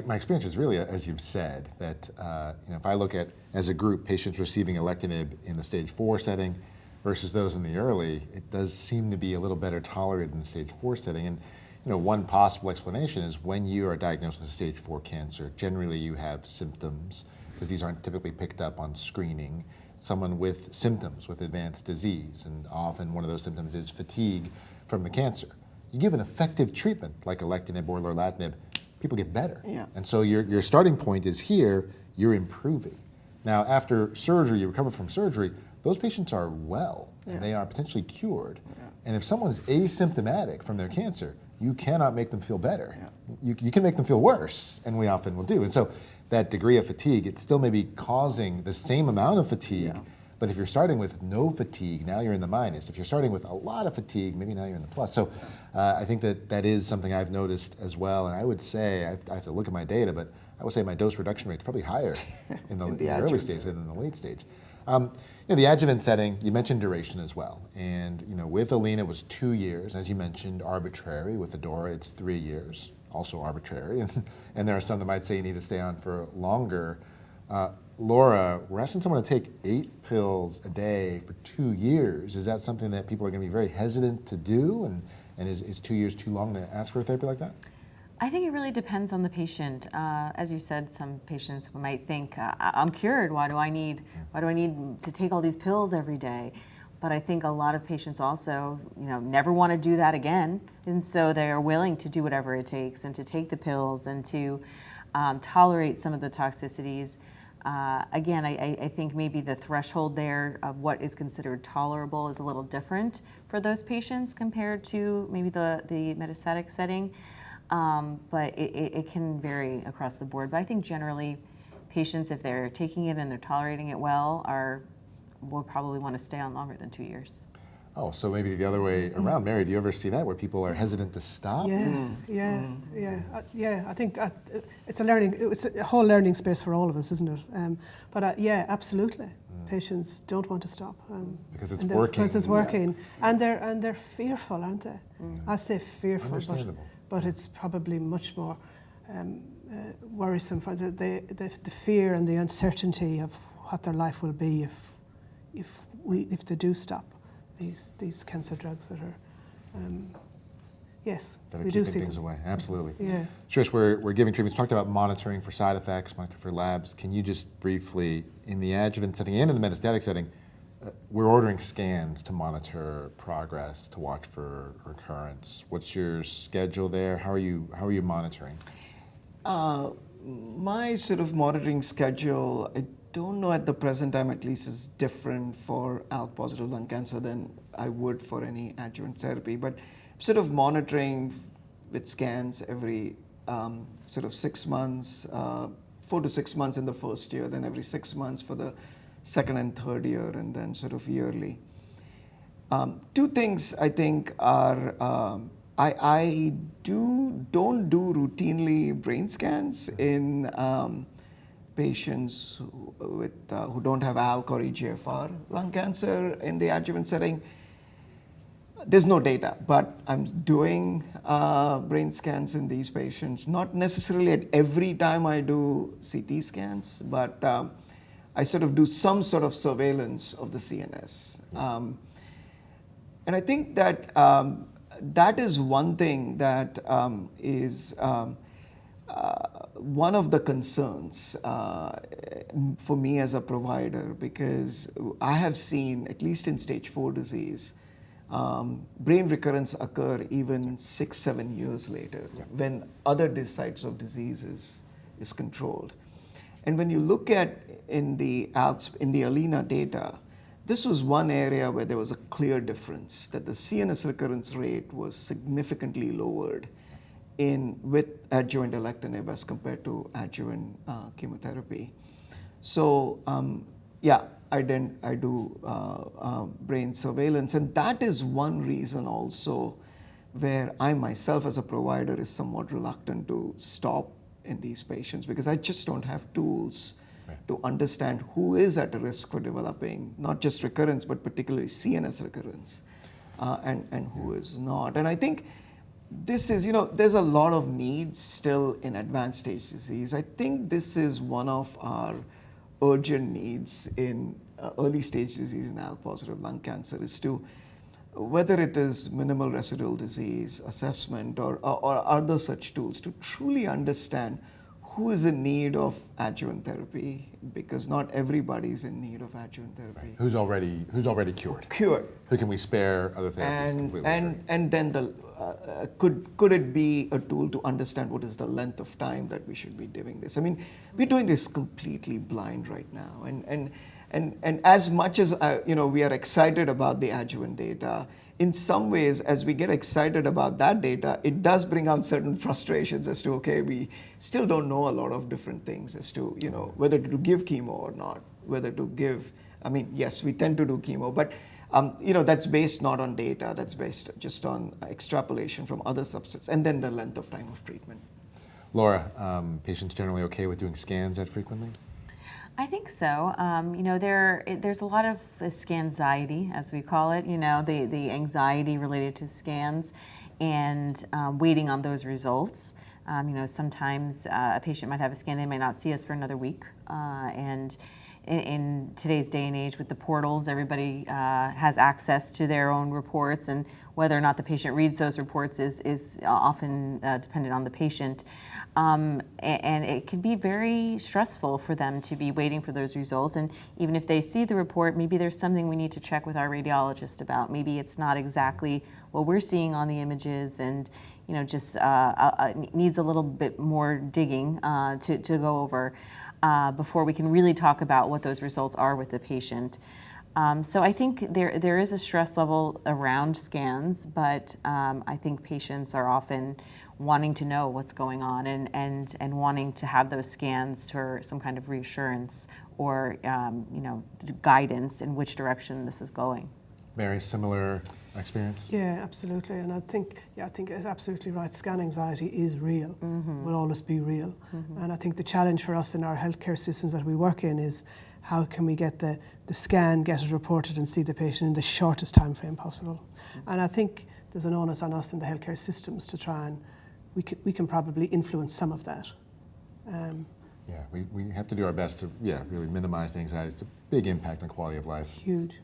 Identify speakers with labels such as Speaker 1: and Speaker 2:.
Speaker 1: my experience is really, as you've said, that if I look at, as a group, patients receiving alectinib in the stage 4 setting versus those in the early, it does seem to be a little better tolerated in the stage 4 setting. And one possible explanation is when you are diagnosed with a stage 4 cancer, generally you have symptoms, because these aren't typically picked up on screening. Someone with symptoms, with advanced disease, and often one of those symptoms is fatigue from the cancer. You give an effective treatment like alectinib or lorlatinib, people get better.
Speaker 2: Yeah.
Speaker 1: And so your starting point is here, you're improving. Now, after surgery, you recover from surgery, those patients are well, and they are potentially cured. Yeah. And if someone's asymptomatic from their cancer, you cannot make them feel better. Yeah. You can make them feel worse, and we often will do. And so that degree of fatigue, it still may be causing the same amount of fatigue, but if you're starting with no fatigue, now you're in the minus. If you're starting with a lot of fatigue, maybe now you're in the plus. So I think that is something I've noticed as well, and I would say, I have to look at my data, but I would say my dose reduction rate is probably higher in the early stage than in the late stage. The adjuvant setting, you mentioned duration as well. And with Alina, it was 2 years, as you mentioned, arbitrary. With Adora, it's 3 years, also arbitrary. And there are some that might say you need to stay on for longer. Laura, we're asking someone to take 8 pills a day for 2 years. Is that something that people are going to be very hesitant to do? And is 2 years too long to ask for a therapy like that?
Speaker 3: I think it really depends on the patient. As you said, some patients might think, I'm cured, why do I need to take all these pills every day? But I think a lot of patients also, never want to do that again. And so they are willing to do whatever it takes and to take the pills and to tolerate some of the toxicities. Again, I think maybe the threshold there of what is considered tolerable is a little different for those patients compared to maybe the metastatic setting. But it can vary across the board. But I think generally patients, if they're taking it and they're tolerating it well, will probably want to stay on longer than 2 years.
Speaker 1: Oh, so maybe the other way around. Mary, do you ever see that where people are hesitant to stop?
Speaker 4: Yeah. I think it's a whole learning space for all of us, isn't it? But absolutely. Patients don't want to stop
Speaker 1: because it's working.
Speaker 4: Because it's working, and they're fearful, aren't they? I say fearful,
Speaker 1: understandable.
Speaker 4: But it's probably much more worrisome for the fear and the uncertainty of what their life will be if they do stop these cancer drugs that are we do see
Speaker 1: things
Speaker 4: them.
Speaker 1: away. Absolutely.
Speaker 4: Yeah.
Speaker 1: Shirish, we're giving treatments. We talked about monitoring for side effects, monitoring for labs. Can you just briefly, in the adjuvant setting and in the metastatic setting, we're ordering scans to monitor progress, to watch for recurrence. What's your schedule there? How are you monitoring?
Speaker 2: My sort of monitoring schedule, I don't know at the present time at least, is different for ALK-positive lung cancer than I would for any adjuvant therapy. But sort of monitoring with scans every sort of 6 months, 4 to 6 months in the first year, then every 6 months for the second and third year, and then sort of yearly. 2 things I think are, I don't do routinely brain scans in patients who don't have ALK or EGFR lung cancer in the adjuvant setting. There's no data, but I'm doing brain scans in these patients, not necessarily at every time I do CT scans, but I sort of do some sort of surveillance of the CNS. And I think that that is one thing that is one of the concerns for me as a provider, because I have seen, at least in stage 4 disease, brain recurrence occur even 6-7 years later when other sites of disease is controlled. And when you look at in the Alina data, this was one area where there was a clear difference, that the CNS recurrence rate was significantly lowered with adjuvant alectinib as compared to adjuvant chemotherapy. So I do brain surveillance, and that is one reason also where I myself as a provider is somewhat reluctant to stop in these patients, because I just don't have tools to understand who is at risk for developing not just recurrence, but particularly CNS recurrence, and who is not. And I think this is, there's a lot of needs still in advanced stage disease. I think this is one of our urgent needs in early stage disease in ALK-positive lung cancer, is to, whether it is minimal residual disease assessment or other such tools, to truly understand who is in need of adjuvant therapy, because not everybody is in need of adjuvant therapy.
Speaker 1: Who's already cured?
Speaker 2: Cured.
Speaker 1: Who can we spare other therapies completely?
Speaker 2: And then could it be a tool to understand what is the length of time that we should be doing this? I mean, we're doing this completely blind right now, and as much as we are excited about the adjuvant data, in some ways, as we get excited about that data, it does bring out certain frustrations as to, okay, we still don't know a lot of different things as to, whether to give chemo or not, whether to give, I mean, yes, we tend to do chemo, but, that's based not on data, that's based just on extrapolation from other subsets, and then the length of time of treatment.
Speaker 1: Laura, patients generally okay with doing scans that frequently?
Speaker 3: I think so. There's a lot of scanxiety, as we call it, the anxiety related to scans and waiting on those results. Sometimes a patient might have a scan, they may not see us for another week. And in today's day and age with the portals, everybody has access to their own reports, and whether or not the patient reads those reports is often dependent on the patient. And it can be very stressful for them to be waiting for those results. And even if they see the report, maybe there's something we need to check with our radiologist about. Maybe it's not exactly what we're seeing on the images, and just needs a little bit more digging to go over before we can really talk about what those results are with the patient. So I think there is a stress level around scans, but I think patients are often wanting to know what's going on and wanting to have those scans for some kind of reassurance or guidance in which direction this is going.
Speaker 1: Mary, similar experience?
Speaker 4: Yeah, absolutely. And I think it's absolutely right. Scan anxiety is real, will always be real. And I think the challenge for us in our healthcare systems that we work in is how can we get the scan, get it reported and see the patient in the shortest time frame possible. And I think there's an onus on us in the healthcare systems to try and we can probably influence some of that.
Speaker 1: Yeah, we have to do our best to really minimize the anxiety. It's a big impact on quality of life.
Speaker 4: Huge.